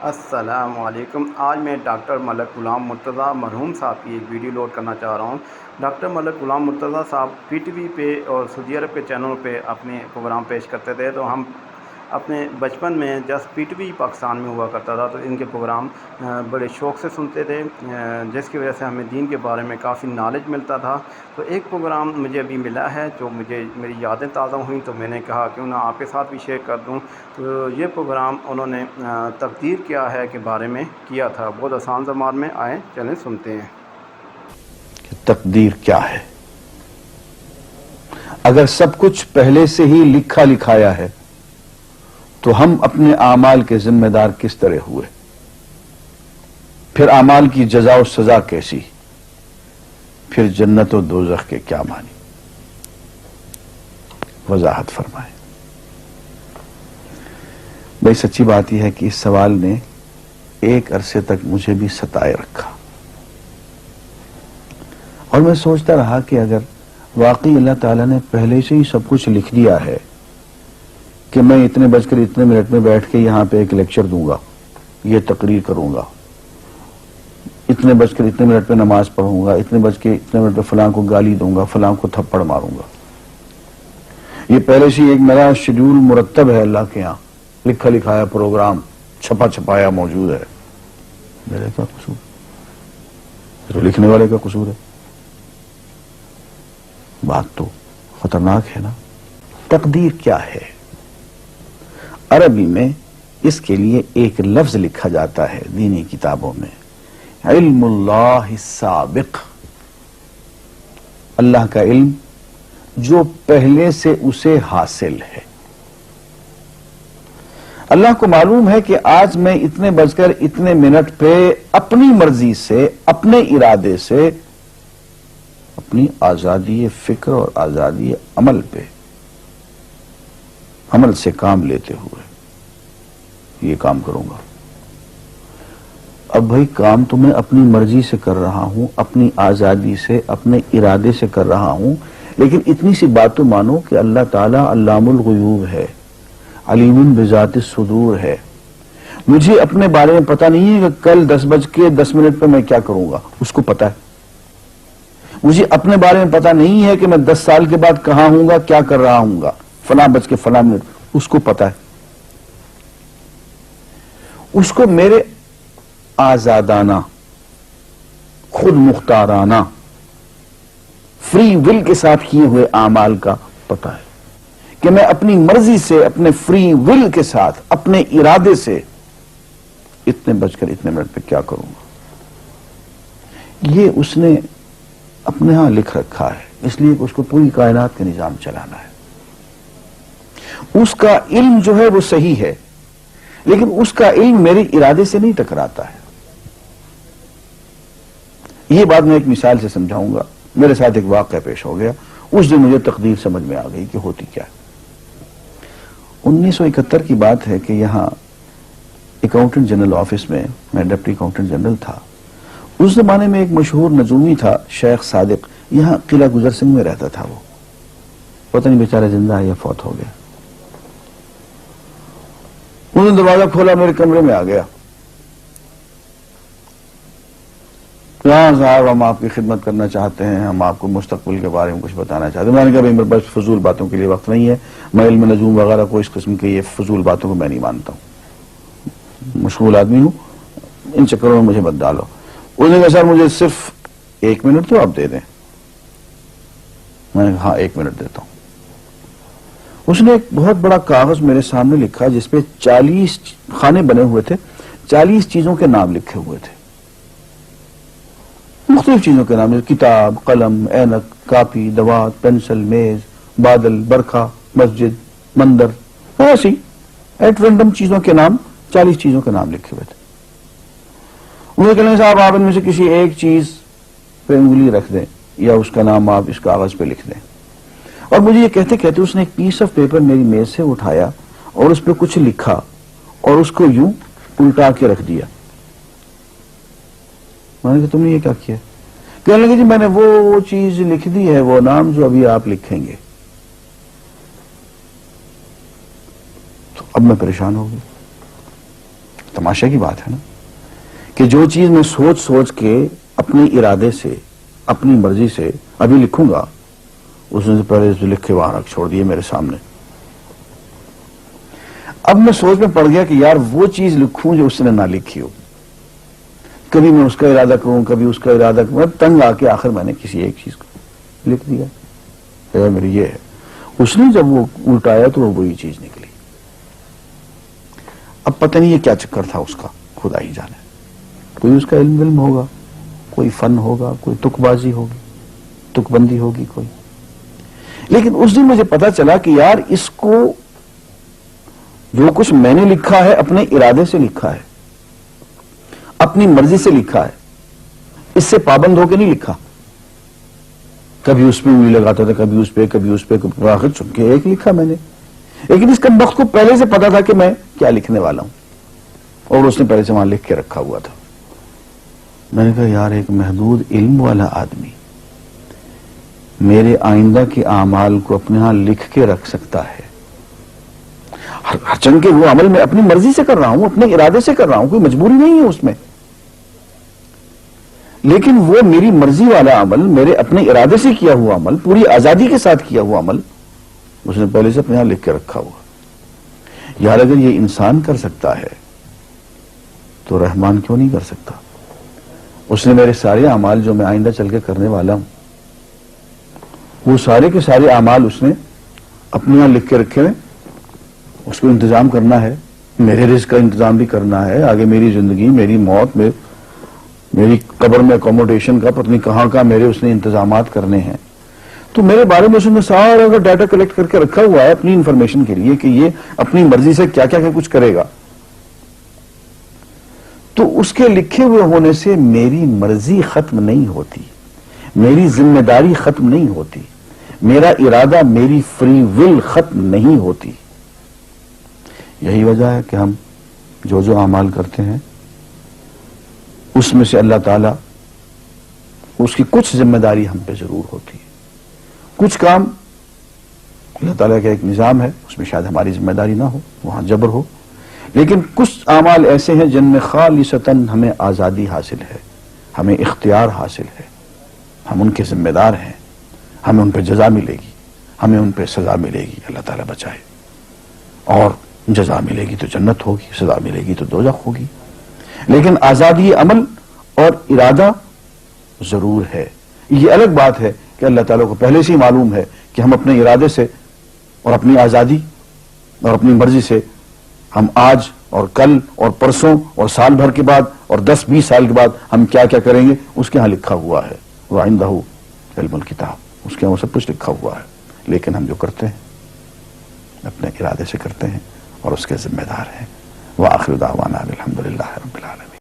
السلام علیکم۔ آج میں ڈاکٹر ملک غلام مرتضیٰ مرحوم صاحب کی ایک ویڈیو لوڈ کرنا چاہ رہا ہوں۔ ڈاکٹر ملک غلام مرتضیٰ صاحب پی ٹی وی پہ اور سعودی عرب کے چینلوں پہ اپنے پروگرام پیش کرتے تھے، تو ہم اپنے بچپن میں جس پی ٹی وی پاکستان میں ہوا کرتا تھا تو ان کے پروگرام بڑے شوق سے سنتے تھے، جس کی وجہ سے ہمیں دین کے بارے میں کافی نالج ملتا تھا۔ تو ایک پروگرام مجھے ابھی ملا ہے جو میری یادیں تازہ ہوئیں، تو میں نے کہا کیوں نہ آپ کے ساتھ بھی شیئر کر دوں۔ تو یہ پروگرام انہوں نے تقدیر کیا ہے کے بارے میں کیا تھا، بہت آسان زبان میں، آئیں چلیں سنتے ہیں۔ تقدیر کیا ہے؟ اگر سب کچھ پہلے سے ہی لکھا لکھایا ہے تو ہم اپنے اعمال کے ذمہ دار کس طرح ہوئے؟ پھر اعمال کی جزا و سزا کیسی؟ پھر جنت و دوزخ کے کیا معنی؟ وضاحت فرمائیں۔ بھئی سچی بات یہ ہے کہ اس سوال نے ایک عرصے تک مجھے بھی ستائے رکھا، اور میں سوچتا رہا کہ اگر واقعی اللہ تعالیٰ نے پہلے سے ہی سب کچھ لکھ دیا ہے کہ میں اتنے بج کر اتنے منٹ میں بیٹھ کے یہاں پہ ایک لیکچر دوں گا، یہ تقریر کروں گا، اتنے بج کر اتنے منٹ پہ نماز پڑھوں گا، اتنے بج کے اتنے منٹ پہ فلاں کو گالی دوں گا، فلاں کو تھپڑ ماروں گا، یہ پہلے سے ایک میرا شیڈول مرتب ہے اللہ کے ہاں، لکھا لکھایا پروگرام چھپا چھپایا موجود ہے، میرے کیا قصور؟ تو لکھنے والے کا قصور ہے؟ بات تو خطرناک ہے نا۔ تقدیر کیا ہے؟ عربی میں اس کے لیے ایک لفظ لکھا جاتا ہے دینی کتابوں میں، علم اللہ السابق، اللہ کا علم جو پہلے سے اسے حاصل ہے۔ اللہ کو معلوم ہے کہ آج میں اتنے بج کر اتنے منٹ پہ اپنی مرضی سے، اپنے ارادے سے، اپنی آزادی فکر اور آزادی عمل پہ، عمل سے کام لیتے ہوئے یہ کام کروں گا۔ اب بھائی کام تو میں اپنی مرضی سے کر رہا ہوں، اپنی آزادی سے، اپنے ارادے سے کر رہا ہوں، لیکن اتنی سی بات تو مانو کہ اللہ تعالیٰ علام الغیوب ہے، علیم بذات الصدور ہے۔ مجھے اپنے بارے میں پتہ نہیں ہے کہ کل 10:10 پہ میں کیا کروں گا، اس کو پتہ ہے۔ مجھے اپنے بارے میں پتہ نہیں ہے کہ میں 10 سال کے بعد کہاں ہوں گا، کیا کر رہا ہوں گا، فلاں بج کے فلاں منٹ، اس کو پتہ ہے۔ اس کو میرے آزادانہ، خود مختارانہ، فری ول کے ساتھ کیے ہوئے اعمال کا پتہ ہے کہ میں اپنی مرضی سے، اپنے فری ول کے ساتھ، اپنے ارادے سے اتنے بج کر اتنے منٹ پہ کیا کروں گا۔ یہ اس نے اپنے ہاں لکھ رکھا ہے، اس لیے کہ اس کو پوری کائنات کا نظام چلانا ہے۔ اس کا علم جو ہے وہ صحیح ہے، لیکن اس کا علم میرے ارادے سے نہیں ٹکراتا ہے۔ یہ بات میں ایک مثال سے سمجھاؤں گا۔ میرے ساتھ ایک واقعہ پیش ہو گیا، اس دن مجھے تقدیر سمجھ میں آ گئی کہ ہوتی کیا ہے۔ 1971 کی بات ہے کہ یہاں اکاؤنٹنٹ جنرل آفس میں ڈپٹی اکاؤنٹنٹ جنرل تھا۔ اس زمانے میں ایک مشہور نجومی تھا شیخ صادق، یہاں قلعہ گزر سنگھ میں رہتا تھا، وہ پتہ نہیں بیچارہ زندہ ہے یا فوت ہو گیا۔ انہوں نے دروازہ کھولا، میرے کمرے میں آ گیا، ہاں صاحب ہم آپ کی خدمت کرنا چاہتے ہیں، ہم آپ کو مستقبل کے بارے میں کچھ بتانا چاہتے ہیں۔ میں نے کہا میرے پاس فضول باتوں کے لیے وقت نہیں ہے، میں علم نجوم وغیرہ کو اس قسم کے یہ فضول باتوں کو میں نہیں مانتا ہوں، مشغول آدمی ہوں، ان چکروں میں مجھے مت ڈالو۔ اس نے کہا سر مجھے صرف 1 منٹ تو آپ دے دیں۔ میں نے کہا ہاں 1 منٹ دیتا ہوں۔ اس نے ایک بہت بڑا کاغذ میرے سامنے لکھا جس پہ 40 خانے بنے ہوئے تھے، 40 چیزوں کے نام لکھے ہوئے تھے، مختلف چیزوں کے نام، کتاب، قلم، اینک، کاپی، دوات، پینسل، میز، بادل، برکھا، مسجد، مندر، ایسی ایٹ رینڈم چیزوں کے نام، 40 چیزوں کے نام لکھے ہوئے تھے۔ انہوں نے کہا صاحب آپ ان میں سے کسی ایک چیز پہ انگلی رکھ دیں یا اس کا نام آپ اس کاغذ پہ لکھ دیں۔ اور مجھے یہ کہتے کہتے اس نے ایک پیس آف پیپر میری میز سے اٹھایا اور اس پہ کچھ لکھا اور اس کو یوں الٹا کے رکھ دیا۔ میں نے کہا تم نے یہ کیا کیا؟ کہنے لگے جی میں نے وہ چیز لکھ دی ہے، وہ نام جو ابھی آپ لکھیں گے۔ تو اب میں پریشان ہو گئی، تماشا کی بات ہے نا کہ جو چیز میں سوچ سوچ کے اپنے ارادے سے اپنی مرضی سے ابھی لکھوں گا، اس نے پہلے جو لکھ کے وہاں رکھ چھوڑ دیے میرے سامنے. اب میں سوچ میں پڑ گیا کہ یار وہ چیز لکھوں جو اس نے نہ لکھی ہو. کبھی میں اس کا ارادہ کروں، کبھی اس کا ارادہ کروں، تنگ آ کے آخر میں نے کسی ایک چیز کو لکھ دیا. میری یہ ہے. اس نے جب وہ الٹایا تو وہ وہی چیز نکلی. اب پتہ نہیں یہ کیا چکر تھا اس کا، خدا ہی جانے. کوئی اس کا علم ہوگا، کوئی فن ہوگا، کوئی تک بازی ہوگی، تک بندی ہوگی کوئی. لیکن اس دن مجھے پتا چلا کہ یار اس کو جو کچھ میں نے لکھا ہے اپنے ارادے سے لکھا ہے، اپنی مرضی سے لکھا ہے، اس سے پابند ہو کے نہیں لکھا. کبھی اس پہ انگلی لگاتا تھا، کبھی اس پہ، کبھی اس پہ، آخر چن کے ایک لکھا میں نے. لیکن اس کمبخت کو پہلے سے پتا تھا کہ میں کیا لکھنے والا ہوں، اور اس نے پہلے سے وہاں لکھ کے رکھا ہوا تھا. میں نے کہا یار ایک محدود علم والا آدمی میرے آئندہ کے اعمال کو اپنے ہاں لکھ کے رکھ سکتا ہے. ہر چن کے وہ عمل میں اپنی مرضی سے کر رہا ہوں، اپنے ارادے سے کر رہا ہوں، کوئی مجبوری نہیں ہے اس میں. لیکن وہ میری مرضی والا عمل، میرے اپنے ارادے سے کیا ہوا عمل، پوری آزادی کے ساتھ کیا ہوا عمل، اس نے پہلے سے اپنے ہاں لکھ کے رکھا ہوا. یار اگر یہ انسان کر سکتا ہے تو رحمان کیوں نہیں کر سکتا؟ اس نے میرے سارے اعمال جو میں آئندہ چل کے کرنے والا ہوں، وہ سارے کے سارے اعمال اس نے اپنے یہاں لکھ کے رکھے ہیں. اس کو انتظام کرنا ہے، میرے رزق کا انتظام بھی کرنا ہے، آگے میری زندگی، میری موت، میری قبر میں اکوموڈیشن کا پتہ نہیں کہاں کا میرے اس نے انتظامات کرنے ہیں. تو میرے بارے میں اس نے سارا کا ڈیٹا کلیکٹ کر کے رکھا ہوا ہے اپنی انفارمیشن کے لیے کہ یہ اپنی مرضی سے کیا کیا کچھ کرے گا. تو اس کے لکھے ہوئے ہونے سے میری مرضی ختم نہیں ہوتی، میری ذمہ داری ختم نہیں ہوتی، میرا ارادہ، میری فری ول ختم نہیں ہوتی. یہی وجہ ہے کہ ہم جو اعمال کرتے ہیں اس میں سے اللہ تعالیٰ اس کی کچھ ذمہ داری ہم پہ ضرور ہوتی ہے. کچھ کام اللہ تعالیٰ کا ایک نظام ہے، اس میں شاید ہماری ذمہ داری نہ ہو، وہاں جبر ہو. لیکن کچھ اعمال ایسے ہیں جن میں خالصتاً ہمیں آزادی حاصل ہے، ہمیں اختیار حاصل ہے، ہم ان کے ذمہ دار ہیں، ہمیں ان پہ جزا ملے گی، ہمیں ان پہ سزا ملے گی، اللہ تعالیٰ بچائے. اور جزا ملے گی تو جنت ہوگی، سزا ملے گی تو دوزخ ہوگی. لیکن آزادی عمل اور ارادہ ضرور ہے. یہ الگ بات ہے کہ اللہ تعالیٰ کو پہلے سے ہی معلوم ہے کہ ہم اپنے ارادے سے اور اپنی آزادی اور اپنی مرضی سے ہم آج اور کل اور پرسوں اور سال بھر کے بعد اور 10-20 سال کے بعد ہم کیا کیا کریں گے اس کے ہاں لکھا ہوا ہے. وَعِندَهُ عِلْمُ الْكِتَابِ، اس کے ہاں وہ سب کچھ لکھا ہوا ہے. لیکن ہم جو کرتے ہیں اپنے ارادے سے کرتے ہیں اور اس کے ذمہ دار ہیں. وآخر دعوانا الحمدللہ رب العالمین.